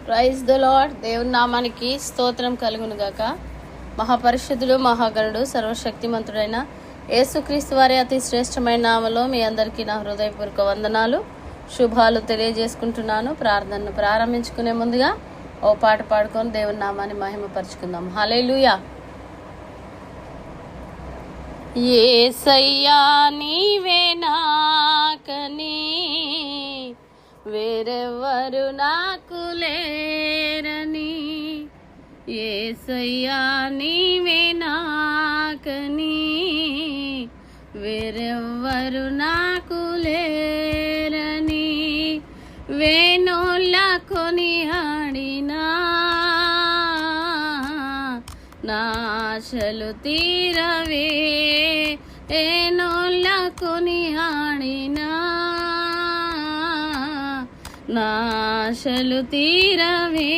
Praise the Lord. దేవుని నామానికి స్తోత్రం కలుగును గాక. మహాపరిశుద్ధుడు, మహాగణుడు, సర్వశక్తిమంతుడైన యేసుక్రీస్తు వారి అతి శ్రేష్టమైన నామలో మీ అందరికీ నా హృదయపూర్వక వందనాలు, శుభాలు తెలియజేసుకుంటున్నాను. ప్రార్థనను ప్రారంభించుకునే ముందుగా ఓ పాట పాడుకొని దేవుని నామాన్ని మహిమపరుచుకుందాం. హల్లెలూయా. యేసయ్యా నీవే నాకని వేరెవరు నాకు లేరని, యేసయ్యా నీవే నాకని వేరెవరు నాకు లేరని, వేణోళ్ళ కొని ఆడినా నా ఆశలు తీరవే, ఏనోళ్ళ కొని ఆడినా నా ఆశలు తీరవే.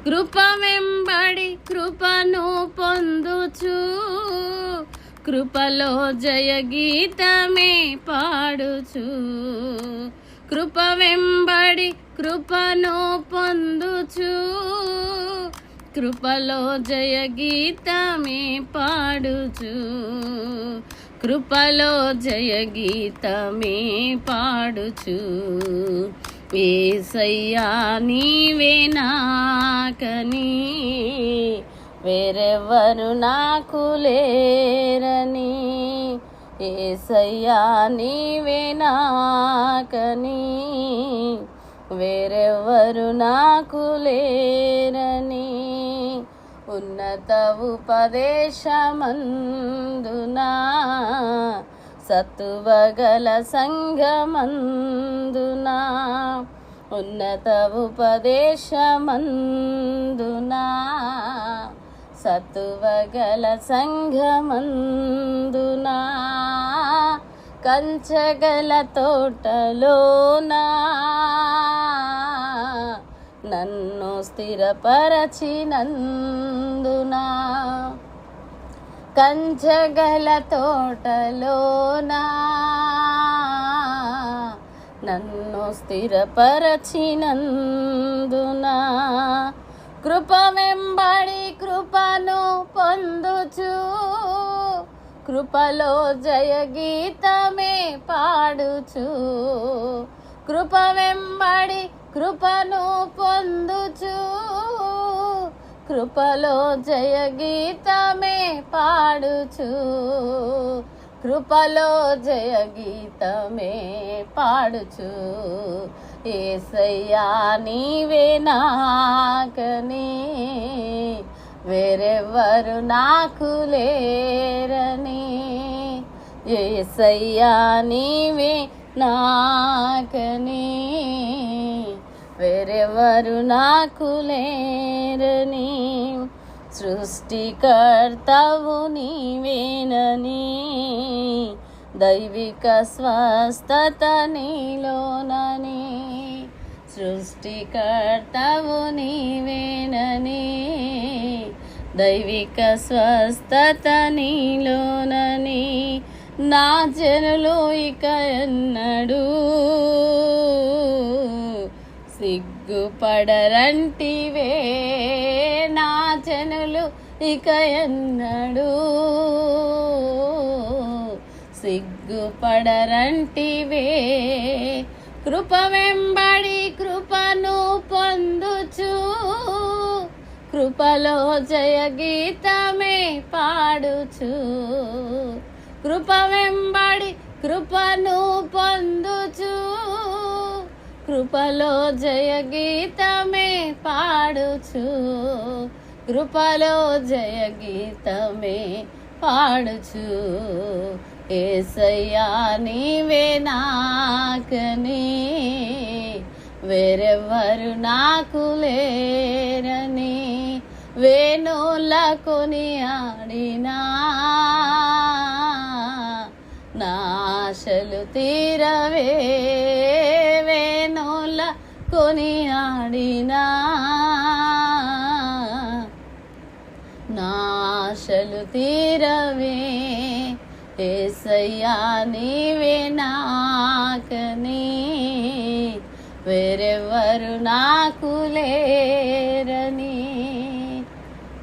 కృప వెంబడి కృపను పొందుచు, కృపలో జయ గీతమే పాడుచు, కృప వెంబడి కృపను పొందుచు, కృపలో జయ గీతమే పాడుచు, కృపలో జయ గీతమే పాడుచు. యేసయ్యా నీవే నాకని వేరెవరు నాకు లేరని, యేసయ్యా నీవే నాకని వేరెవరు నాకు లేరని, ఉన్నత ఉపదేశమందునా సత్తువగల సంఘమందునా, ఉన్నత ఉపదేశమందునా సత్తువగల సంఘమందునా, కంచగల తోటలోనా నన్ను స్థిరపరచినందునా, కంచగల తోటలోనా నన్ను స్థిరపరచినందునా, కృప వెంబడి కృపను పొందుచు, కృపలో జయ గీతమే పాడుచు, కృప వెంబడి కృపను పొందుచు, కృపలో జయ గీతమే పాడుచు, కృపలో జయ గీతమే పాడుచు. యేసయ్యా నీవే నాకని వేరెవరు నాకు లేరని, యేసయ్యా నీవే నాకని వేరెవరు నాకు లేరని, సృష్టికర్తవు నీవేనని, దైవిక స్వస్థత నీలోనని, సృష్టికర్తవు నీవేనని, దైవిక స్వస్థత నీలోనని, నా జనులు ఇక ఎన్నడూ సిగ్గుపడరంటివే, నా జనులు ఇక ఎన్నడూ సిగ్గుపడరంటివే, కృప వెంబడి కృపను పొందుచు, కృపలో జయ గీతమే పాడుచు, కృప వెంబడి కృపను పొందుచు, కృపలో జయ గీతమే పాడుచు, కృపలో జయ గీతమే పాడుచు. యేసయ్యా నీవే నాకని వేరెవరు నాకు లేరని, వేణోళ్ళ కొని ఆడినా నా ఆశలు తీరవే, వేణోళ్ళ కొని ఆడినా నా ఆశలు తీరవే, యేసయ్యా నీవే నాకని వేరెవ్వరు నాకు లేరని,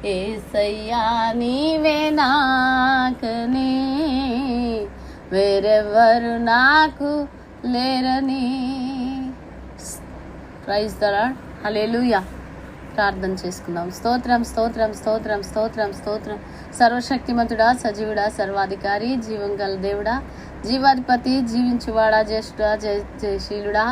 యేసయ్యా నీవే నాకని, వేరెవ్వరు నాకు లేరని. Praise the Lord. హల్లెలూయా. ప్రార్థన చేసుకుందాం. స్తోత్రం స్తోత్రం స్తోత్రం స్తోత్రం స్తోత్రం. సర్వశక్తిమంతుడా, సజీవుడా, సర్వాధికారి, జీవం గల దేవుడా, జీవాధిపతి, జీవించువాడా, జ్యేష్ఠుడా, జయశీలుడా,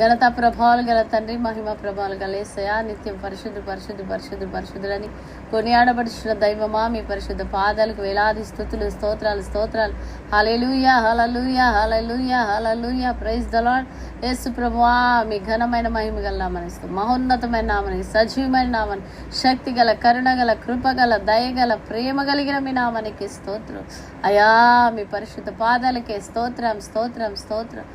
ఘనత ప్రభావాలు గల తండ్రి, మహిమ ప్రభావాలు గల యేసయ్యా, నిత్యం పరిశుద్ధ పరిశుద్ధ పరిశుద్ధ పరిశుద్ధులని కొనియాడబడిన దైవమా, మీ పరిశుద్ధ పాదాలకు వేలాది స్తుతులు, స్తోత్రాలు స్తోత్రాలు. Hallelujah hallelujah hallelujah hallelujah. Praise the Lord. Yesu ప్రభువా, మీ ఘనమైన మహిమ గల నామనిస్తూ, మహోన్నతమైన నామని, సజీవమైన నామని, శక్తి గల, కరుణ గల, కృప గల, దయగల, ప్రేమ కలిగిన మీ నామానికి స్తోత్రం అయా. మీ పరిశుద్ధ పాదాలకే స్తోత్రం స్తోత్రం స్తోత్రం.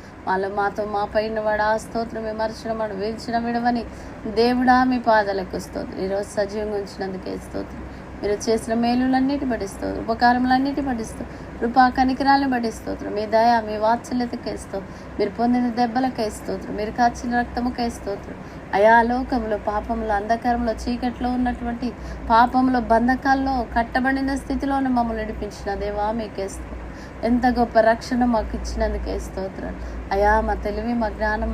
మాతో మా పైన వాడా స్తోత్రం, విమర్శన వాడు వీల్చిన విడవని దేవుడా, మీ పాదాలకు స్తోత్రం. ఈరోజు సజీవంగా ఉంచినందుకే స్తోత్రం. మీరు చేసిన మేలులన్నిటి బట్టి స్తోత్రం, ఉపకారములన్నిటి బట్టి స్తోత్రం, కృపా కనికరాలను బట్టి స్తోత్రం. మీ దయ, మీ వాత్సల్యతకే స్తోత్రం, మీరు పొందిన దెబ్బలకై స్తోత్రం, మీరు కాచిన రక్తముకై స్తోత్రం అయా. లోకంలో, పాపంలో, అంధకారంలో, చీకట్లో ఉన్నటువంటి పాపంలో, బంధకాల్లో కట్టబడిన స్థితిలోనే మమ్మల్ని నడిపించిన దేవా, మీకే స్తోత్రం. ఎంత గొప్ప రక్షణ మాకు ఇచ్చినందుకే స్తోత్రం అయా. మా తెలివి, మా జ్ఞానం,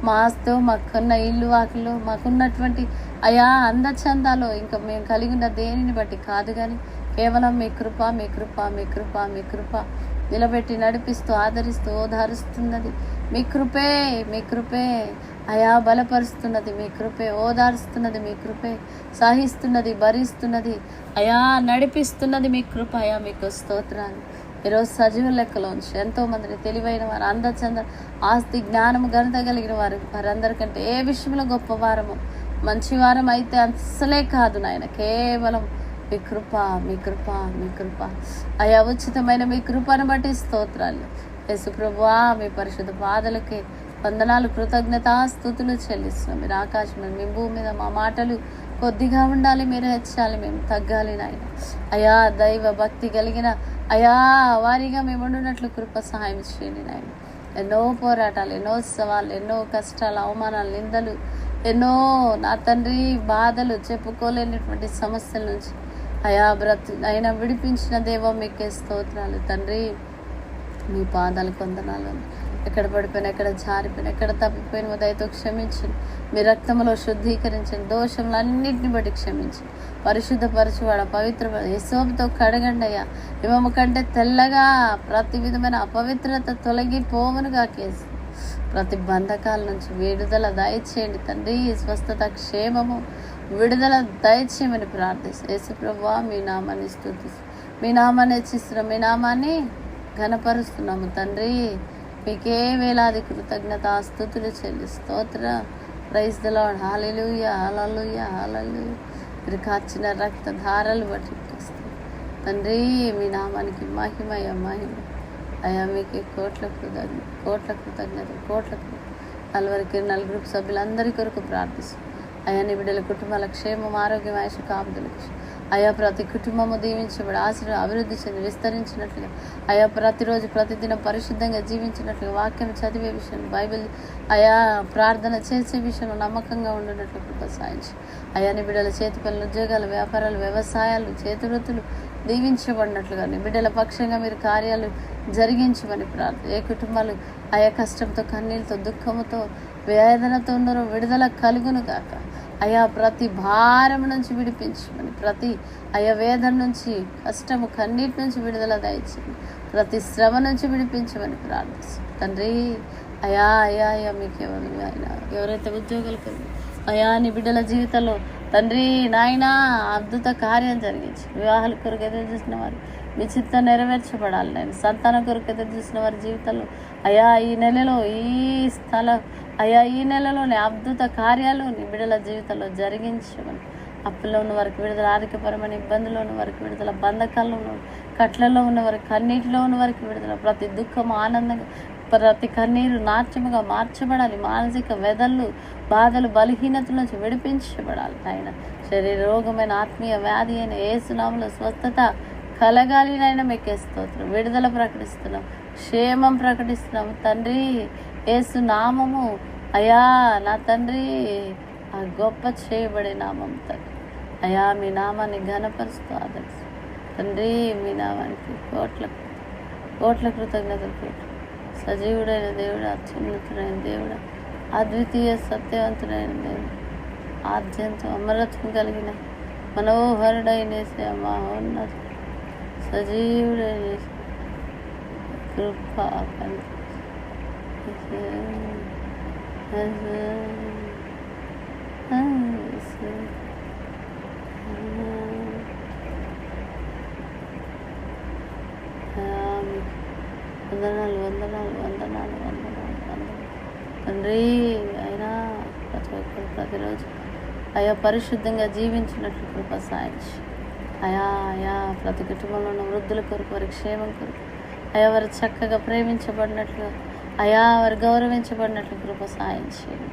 మా ఆస్తో, మాకున్న ఇల్లు వాకిలు, మాకున్నటువంటి అయా అందచందాలో ఇంకా మేము కలిగి ఉన్న దేనిని బట్టి కాదు, కానీ కేవలం మీ కృప మీ కృప మీ కృప మీ కృప నిలబెట్టి నడిపిస్తూ ఆదరిస్తూ ఓదారుస్తున్నది మీ కృపే. మీ కృపే అయా బలపరుస్తున్నది మీ కృపే, ఓదారుస్తున్నది మీ కృపే, సహిస్తున్నది, భరిస్తున్నది అయా, నడిపిస్తున్నది మీ కృప అయా. మీకు స్తోత్రాలు. ఈరోజు సజీవ లెక్కలో ఉంచి ఎంతోమందిని తెలివైన వారు, అందచంద, ఆస్తి, జ్ఞానము, ఘనత కలిగిన వారు, వారందరికంటే ఏ విషయంలో గొప్ప వారము, మంచి వారం అయితే అసలే కాదు నాయన, కేవలం మీ కృప మీ కృప మీ కృప అయా. ఉచితమైన మీ కృపను బట్టి స్తోత్రాలు యేసు ప్రభువా. మీ పరిశుద్ధ పాదలకి వందనాలు, కృతజ్ఞత స్తుతులు చెల్లిస్తున్నాం. మీరు ఆకాశం, మీ భూమి మీద మా మాటలు కొద్దిగా ఉండాలి, మీరు హెచ్చాలి, మేము తగ్గాలి నాయన అయా. దైవ భక్తి కలిగిన అయా వారిగా మేము ఉండున్నట్లు కృప సహాయం చేయండి నాయన. ఎన్నో పోరాటాలు, ఎన్నో సవాళ్ళు, ఎన్నో కష్టాలు, అవమానాలు, నిందలు, ఎన్నో నా తండ్రి బాధలు, చెప్పుకోలేనటువంటి సమస్యల నుంచి అయా అయినా విడిపించిన దేవ మీకే స్తోత్రాలు తండ్రి. మీ పాదాలకు వందనాలు. ఎక్కడ పడిపోయినా, ఎక్కడ జారిపోయినా, ఎక్కడ తప్పిపోయిన దయతో క్షమించండి. మీ రక్తంలో శుద్ధీకరించండి. దోషములన్నింటిని బట్టి క్షమించండి. పరిశుద్ధపరచువాడ, పవిత్ర యేసోపుతో కడగండి అయ్యా. హిమము కంటే తెల్లగా ప్రతి విధమైన అపవిత్రత తొలగిపోవునుగా కేసు. ప్రతి బంధకాల నుంచి విడుదల దయచేయండి తండ్రి. స్వస్థత, క్షేమము, విడుదల దయచేయమని ప్రార్థిస్తాం. యేసు ప్రభువా, మీ నామాన్ని స్తుతిస్తాం, మీ నామాన్ని హెచ్చిస్తున్నాం, మీ నామాన్ని ఘనపరుస్తున్నాము తండ్రి. మీకే వేలాది కృతజ్ఞత స్తుతులు స్తోత్ర. Praise the Lord. Hallelujah hallelujah hallelujah. మీరు కాచిన రక్త ధారలు బట్టి తండ్రి, మీ నామానికి మహిమయ మహిమ అయా. మీకు కోట్ల కృతజ్ఞత కోట్ల కృతజ్ఞత కోట్ల కృతజ్ఞత. నలుగురు సభ్యులందరి కొరకు ప్రార్థిస్తాం అయా. నీ బిడ్డల కుటుంబాల క్షేమం, ఆరోగ్యం, ఆయుష కాపుదలకు అయా. ప్రతి కుటుంబము దీవించబడి ఆశీర్వాద అభివృద్ధి చెంది విస్తరించినట్లుగా అయా. ప్రతిరోజు ప్రతిదినం పరిశుద్ధంగా జీవించినట్లుగా, వాక్యం చదివే విషయం, బైబిల్ అయా ప్రార్థన చేసే విషయంలో నమ్మకంగా ఉండినట్లు కృప సాయించి అయా. నీ బిడ్డల చేతి పనులు, ఉద్యోగాలు, వ్యాపారాలు, వ్యవసాయాలు, చేతివృత్తులు దీవించబడినట్లుగా నీ బిడ్డల పక్షంగా మీరు కార్యాలు జరిగించమని ప్రార్థన. ఏ కుటుంబాలు ఆయా కష్టంతో, కన్నీళ్ళతో, దుఃఖముతో, వేదనతో ఉన్నారో విడుదల కలుగును గాక అయా. ప్రతి భారం నుంచి విడిపించమని, ప్రతి అయా వేదన నుంచి, కష్టము, కన్నీటి నుంచి విడుదల దయచేయండి. ప్రతి శ్రమ నుంచి విడిపించమని ప్రార్థిస్తాం తండ్రి. అయా అయా అయా మీకు ఎవరైతే ఉద్యోగాలు కలిగి అయా నీ బిడ్డల జీవితంలో తండ్రి నాయన అద్భుత కార్యం జరిగించి, వివాహాల కొరకు ఎదురు చూసిన వారు మీ చిత్తం నెరవేర్చబడాలి నాయన. సంతానం కొరకు ఎదురు చూసిన వారి జీవితంలో అయా ఈ నెలలో, ఈ నెలలోని అద్భుత కార్యాలు నీ బిడ్డల జీవితంలో జరిగించమని. అప్పుల్లో ఉన్న వారికి విడుదల, ఆర్థికపరమైన ఇబ్బందుల్లో ఉన్న వారికి విడుదల, బంధకాల్లో ఉన్న కట్లలో ఉన్న వారికి, కన్నీటిలో ఉన్న వారికి విడుదల. ప్రతి దుఃఖము ఆనందంగా, ప్రతి కన్నీరు నాట్యముగా మార్చబడాలి. మానసిక వెదళ్ళు, బాధలు, బలహీనతల నుంచి విడిపించబడాలి ఆయన. శరీర రోగమైన, ఆత్మీయ వ్యాధి అయిన యేసునామములో స్వస్థత కలగాలి నాయన. మీకే స్తోత్రం. విడుదల ప్రకటిస్తున్నాం, క్షేమం ప్రకటిస్తున్నాము తండ్రి. యేసు నామము అయా నా తండ్రి, ఆ గొప్ప చేయబడే నామం తండ్రి. అయా మీ నామాన్ని ఘనపరుస్తూ ఆదరిస్తూ తండ్రి, మీ నామానికి కోట్ల కృతజ్ఞతలు పెట్టు. సజీవుడైన దేవుడు, అత్యున్నతుడైన దేవుడు, అద్వితీయ సత్యవంతుడైన దేవుడు, ఆద్యంతం అమరత్వం కలిగిన మనోహరుడైన మహోన్నత సజీవుడైన కృప వందనాలు తండ్రి. అయినా ప్రతి ఒక్కరు ప్రతిరోజు అయా పరిశుద్ధంగా జీవించినట్లు కృప సాయించి అయా ప్రతి కుటుంబంలో ఉన్న వృద్ధుల కొరకు, వారి క్షేమం కొరకు, అయా వారు చక్కగా ప్రేమించబడినట్లు, అయా వారు గౌరవించబడినట్లు కృప సాయించండి.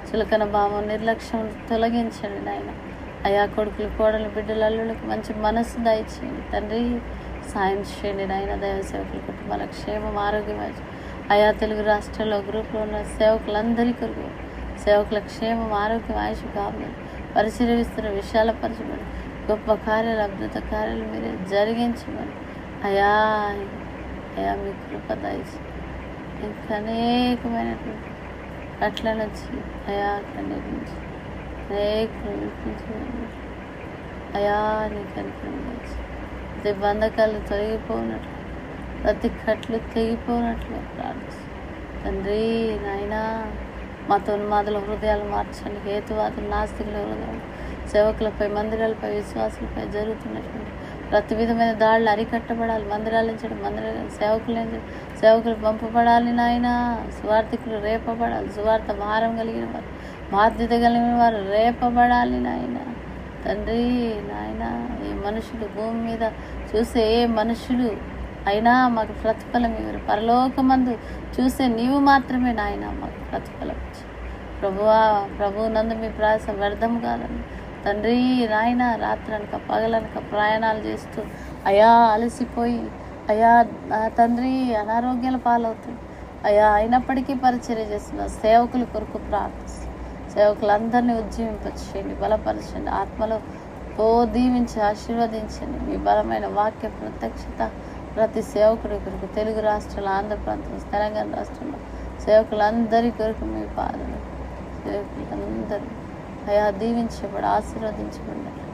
చులకన భావం, నిర్లక్ష్యం తొలగించండి నాయన. అయా కొడుకులు, కోడలు, బిడ్డలు, అల్లులకు మంచి మనస్సు దయచేయండి తండ్రి. సాయం చేయండి నాయన. దైవ సేవకుల కుటుంబాల క్షేమం, ఆరోగ్యం అయా తెలుగు రాష్ట్రాల్లో గ్రూప్లో ఉన్న సేవకులందరి కొరకు సేవకుల క్షేమం, ఆరోగ్యం, ఆయుష్ కావాలి. పరిశీలిస్తున్న విశాలపరచబడి గొప్ప కార్యాలు, అద్భుత కార్యాలు మీరే జరిగించమని అయా మీ కృప దయచి ఇంకా అనేకమైనటువంటి కట్ల నుంచి అయా ఖండించి అనేకలు అయా నీ కనికరం దయచి ప్రతి బంధకాలు తొలగిపోనట్లు, ప్రతి కట్లు తెగిపోనట్లు ప్రార్థిస్తాను తండ్రి. నాయనా మత ఉన్మాదుల హృదయాలు మార్చండి. హేతువాదులు, నాస్తికుల హృదయాలు, సేవకులపై, మందిరాలపై, విశ్వాసులపై జరుగుతున్నటువంటి ప్రతి విధమైన దాడులు అరికట్టబడాలి. మందిరాల నుంచి సేవకులు పంపబడాలి నాయన. సువార్థికులు రేపబడాలి. సువార్త భారం కలిగిన వారు, బాధ్యత కలిగిన వారు రేపబడాలి నాయన. తండ్రి నాయన, ఏ మనుషులు భూమి మీద చూసే ఏ మనుషులు అయినా మాకు ప్రతిఫలం ఇవ్వరు. పరలోకమందు చూసే నీవు మాత్రమే నాయన మాకు ప్రతిఫలం ఇచ్చి ప్రభువు నందు మీ ప్రయాసం వ్యర్థం కాదండి తండ్రి. నాయన రాత్రనక పగలనక ప్రయాణాలు చేస్తూ అయా అలసిపోయి అయా తండ్రి అనారోగ్యాల పాలవుతుంది అయా, అయినప్పటికీ పరిచర్య చేస్తున్న సేవకుల కొరకు ప్రార్థిస్తుంది. సేవకులందరినీ ఉజ్జీవింపచేయండి, బలపరచండి, ఆత్మలో దీవించి ఆశీర్వదించండి. మీ బలమైన వాక్య ప్రత్యక్షత ప్రతి సేవకుడి కొరకు తెలుగు రాష్ట్రాలు, ఆంధ్ర ప్రాంతం, తెలంగాణ రాష్ట్రంలో సేవకులందరి కొరకు మీ పాదలు సేవకులందరూ అయా దీవించబడి ఆశీర్వదించబడినట్లు,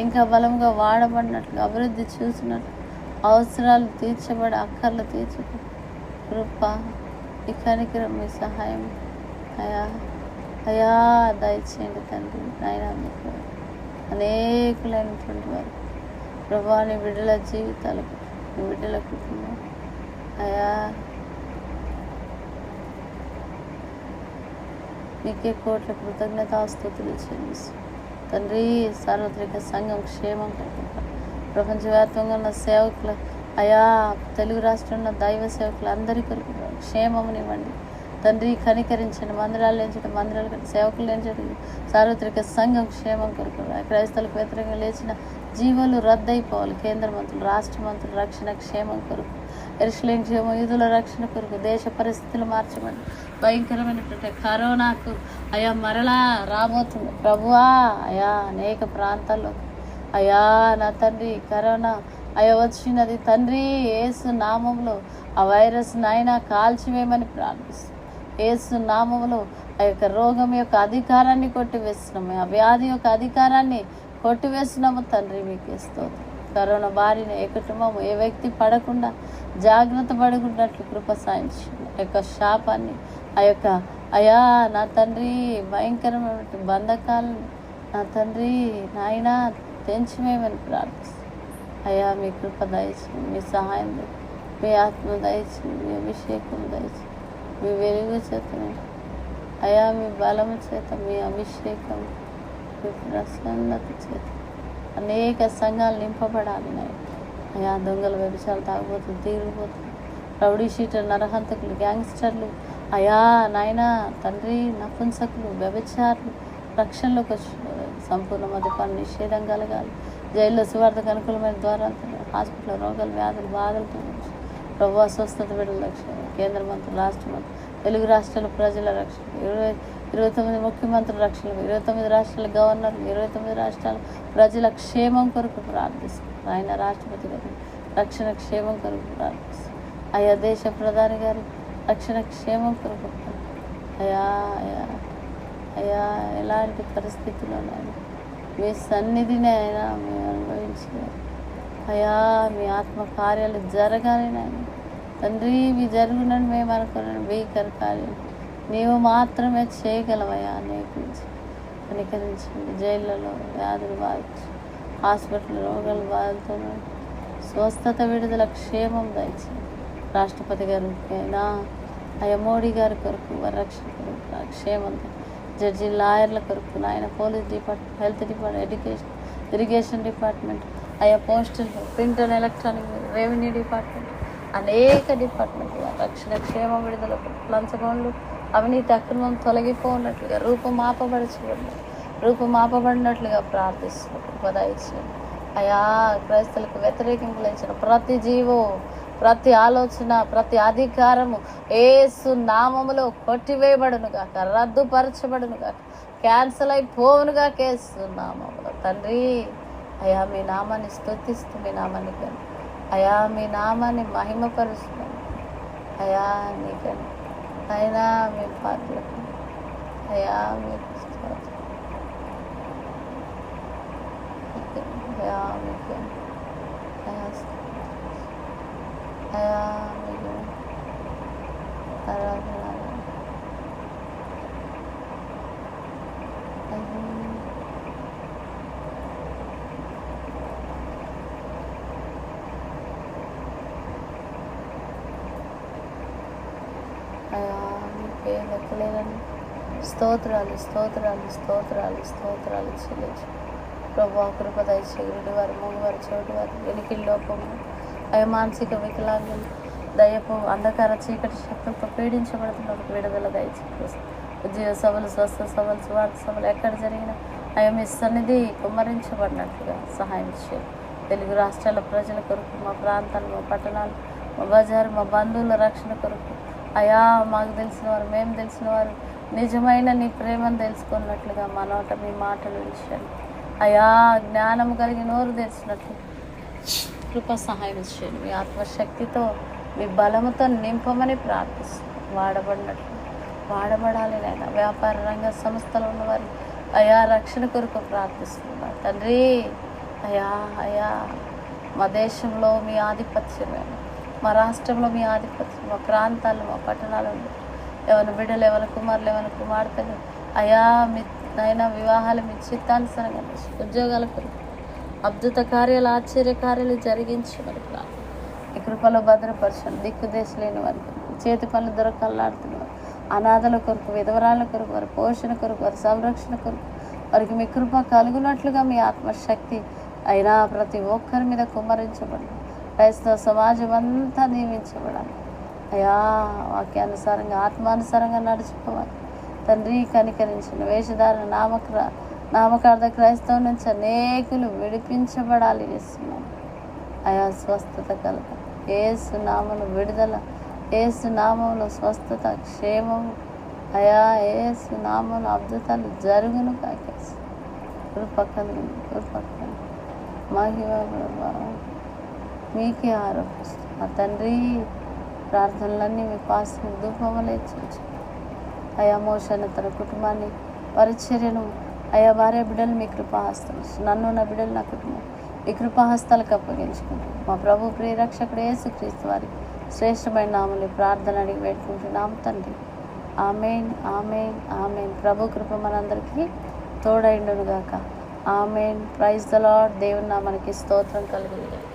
ఇంకా బలంగా వాడబడినట్లు, అభివృద్ధి చూసినట్లు, అవసరాలు తీర్చబడి అక్కర్లు తీర్చబడి కృప, ఈ కనికరం, మీ సహాయం అయా దయచేయండి తండ్రి. నాయన మీకు అనేకులైనటువంటి వారు ప్రభా నీ బిడ్డల జీవితాలకు, నీ బిడ్డల కుటుంబం అయా మీకే కోట్ల కృతజ్ఞతాస్తుతులు చెల్లిస్తూ తండ్రి. సార్వత్రిక సంఘం క్షేమం కలుగుతారు. ప్రపంచవ్యాప్తంగా ఉన్న సేవకులు అయా తెలుగు రాష్ట్రంలో దైవ సేవకులు అందరి కొరకు క్షేమమునివ్వండి తండ్రి. కనికరించండి. మందిరాలు లేంచండి, మందిరాలు కట్టి సేవకులు లేంచండి. సార్వత్రిక సంఘం క్షేమం కొరకు క్రైస్తవులకు వ్యతిరేకంగా లేచిన జీవాలు రద్దయిపోవాలి. కేంద్ర మంత్రులు, రాష్ట్ర మంత్రులు రక్షణ క్షేమం కొరకు, యెరూషలేము క్షేమం, యూదుల రక్షణ కొరకు, దేశ పరిస్థితులు మార్చబడి భయంకరమైనటువంటి కరోనాకు అయా మరలా రాబోతుంది ప్రభువా. అయా అనేక ప్రాంతాల్లో అయా నా తండ్రి కరోనా అయా వచ్చినది తండ్రి. యేసు నామంలో ఆ వైరస్ నాయన కాల్చివేయమని ప్రార్థిస్తాం. యేసు నామంలో ఆ యొక్క రోగం యొక్క అధికారాన్ని కొట్టివేస్తున్నాము, ఆ వ్యాధి యొక్క అధికారాన్ని కొట్టివేస్తున్నాము తండ్రి. మీకు స్తోత్రం. కరోనా బారిన ఏ కుటుంబం, ఏ వ్యక్తి పడకుండా జాగ్రత్త పడుకున్నట్లు కృప సాయించు. ఆ యొక్క శాపాన్ని, ఆ యొక్క అయా నా తండ్రి భయంకరమైన బంధకాలను నా తండ్రి నాయన తెంచివేయమని ప్రార్థిస్తాం. అయా మీ కృప దయచేయండి, మీ సహాయం దయచేయండి, మీ ఆత్మ దయచేయండి, మీ అభిషేకం దయచేయండి, మీ వెలుగు చేత అయా, మీ బలము చేత, మీ అభిషేకం, మీ ప్రసన్నత చేత అనేక సంఘాలు నింపబడాలి నాయన. అయా దొంగలు, వ్యభిచారాలు, తాగుబోతులు, తీరిపోతులు, రౌడీ షీటర్, నరహంతకులు, గ్యాంగ్స్టర్లు అయా నాయన తండ్రి నపుంసకులు, వ్యభిచారులు రక్షణలోకి వచ్చి సంపూర్ణ మద్యపాన నిషేధం కలగాలి. జైల్లో సువార్తకు అనుకూలమైన ద్వారా హాస్పిటల్ రోగాలు, వ్యాధులు, బాధలతో ప్రభు స్వస్థత బిడ్డల లక్ష్యం కేంద్ర మంత్రులు, రాష్ట్ర మంత్రులు తెలుగు రాష్ట్రాల ప్రజల రక్షణ, 29 ముఖ్యమంత్రుల రక్షణ, 29 రాష్ట్రాల గవర్నర్లు, 29 రాష్ట్రాల ప్రజల క్షేమం కొరకు ప్రార్థిస్తాం. ఆయన రాష్ట్రపతి గారి రక్షణ క్షేమం కొరకు ప్రార్థిస్తాం. అయ్యా దేశ ప్రధాని గారి రక్షణ క్షేమం కొరకు అయ్యా అయ్యా అయ్యా ఎలాంటి పరిస్థితుల్లోనైనా మీ సన్నిధిని అయినా మేము అనుభవించారు. అయ్యా మీ ఆత్మ కార్యాలు జరగాలి నాయన తండ్రి. ఇవి జరుగునని మేము అనుకున్నాను భీకర కార్యం నీవు మాత్రమే చేయగలవయ్యా. నేర్పించి కనికరించండి. జైళ్ళలో వ్యాధులు బాధించి, హాస్పిటల్ రోగాలు బాధలతో స్వస్థత, విడుదల, క్షేమం దయచేయండి. రాష్ట్రపతి గారికి అయినా అయ్యా మోడీ గారి కొరకు, వారి రక్షణ కొరకు క్షేమం, జడ్జి, లాయర్ల కొరకు నాయన, police department, health department, irrigation department, అయ్యా postal, print and electronic, revenue department, అనేక డిపార్ట్మెంట్ రక్షణ క్షేమం, విడుదల, లంచగొండ్లు, అవినీతి, అక్రమం తొలగిపోనట్లుగా రూపుమాపబడినట్లుగా ప్రార్థిస్తున్నారు. ఉపదయించండి అయా. క్రైస్తవులకు వ్యతిరేకింపులు ఇచ్చిన ప్రతి జీవో, ప్రతి ఆలోచన, ప్రతి అధికారము యేసు నామములో కొట్టివేయబడును గాక, రద్దుపరచబడును గాక, క్యాన్సల్ అయిపోవునుగా యేసు నామములో. తండ్రి అయా మీ నామాన్ని స్తుతిస్తూ మీ నామాన్ని కానీ అయా మీ నామాన్ని మహిమపరుస్తున్నాను అయా. నీకని అయినా మీ పాత్రకు అయా మీకు అయా మీకు అయా మీకు ఆరాధన అయా మీకే లెక్కలేదని స్తోత్రాలు స్తోత్రాలు స్తోత్రాలు స్తోత్రాలు చెల్లించు ప్రభు. కృప దయచేయుడి వారు, మగవారు, చోటువారు, వెలికి లోపము అయా మానసిక వికలాంగులు, దయపు అంధకార చీకటి శక్తులతో పీడించబడుతున్నప్పుడు విడుదల దయచేసి, ఉద్యోగ సభలు, స్వస్థ సభలు, స్వార్థ సభలు ఎక్కడ జరిగినా అయ్యా మీ సన్నిధి కుమ్మరించబడినట్లుగా సహాయం చేయాలి. తెలుగు రాష్ట్రాల ప్రజల కొరకు, మా ప్రాంతాలు, మా పట్టణాలు, మా బజారు, మా బంధువుల రక్షణ కొరకు అయా మాకు తెలిసిన వారు, మేము తెలిసిన వారు నిజమైన నీ ప్రేమను తెలుసుకున్నట్లుగా మా నోట మీ మాటలు విషయాలు అయా జ్ఞానం కలిగి నోరు తెరిచినట్లు కృప సహాయం చేయండి. మీ ఆత్మశక్తితో, మీ బలముతో నింపమని ప్రార్థిస్తున్నాం. వాడబడాలి నాయన. వ్యాపార రంగ సంస్థలో ఉన్నవారు అయా రక్షణ కొరకు ప్రార్థిస్తున్నారు తండ్రి. అయా అయా మా దేశంలో మీ ఆధిపత్యమైన, మా రాష్ట్రంలో మీ ఆధిపత్యం, మా ప్రాంతాల్లో, మా పట్టణాలలో ఎవరి బిడ్డలు, ఎవరి కుమారులు, ఎవరి కుమార్తెలు అయా మీ నైనా వివాహాలు మీ చిత్తానుసారంగా, ఉద్యోగాల కొరకు అద్భుత కార్యాలు, ఆశ్చర్య కార్యాలు జరిగించమని ప్రార్థన. ఈ కృపలో భద్రపరచండి. దిక్కుదేశ లేని వారికి, చేతి పనులు దొరకల్లాడుతున్న వారు, అనాథల కొరకు, విధవరాల కొరకు, వారి పోషణ కొరకు, వారి సంరక్షణ కొరకు వారికి మీ కృప కలుగునట్లుగా మీ ఆత్మశక్తి అయినా ప్రతి ఒక్కరి మీద కుమ్మరించబడి క్రైస్తవ సమాజం అంతా నియమించబడాలి అయా. వాక్యానుసారంగా, ఆత్మానుసారంగా నడుచుకోవాలి తండ్రి. కనికరించిన వేషధారణ, నామకార్థ క్రైస్తవం నుంచి అనేకులు విడిపించబడాలి చేస్తున్నాను అయా. స్వస్థత కలగ, యేసు నామములో విడుదల, యేసు నామములో స్వస్థత, క్షేమము అయా. యేసు నామములో అద్భుతాలు జరుగును కాకేసి కృపకలు మహిమ మీకే ఆరోపిస్తున్నా తండ్రి. ప్రార్థనలన్నీ మీ పాసిన ధూపములు ఇచ్చించు అయా. మోషన్న తన కుటుంబాన్ని, పరిచర్యను అయా, భార్య బిడ్డలు మీ కృపాహస్తాలు, నన్ను నా బిడ్డలు నా కుటుంబం మీ కృపాహస్తాలకు అప్పగించుకుంటాం. మా ప్రభు ప్రియరక్షకుడు యేసుక్రీస్తు వారి శ్రేష్టమైన నామములో ప్రార్థన అడిగి వేడుకుంటున్నాం తండ్రి. ఆమేన్ ఆమేన్ ఆమేన్. ప్రభు కృప మనందరికీ తోడైండును గాక. ఆమేన్. Praise the Lord. దేవుని నామానికి స్తోత్రం కలుగును గాక.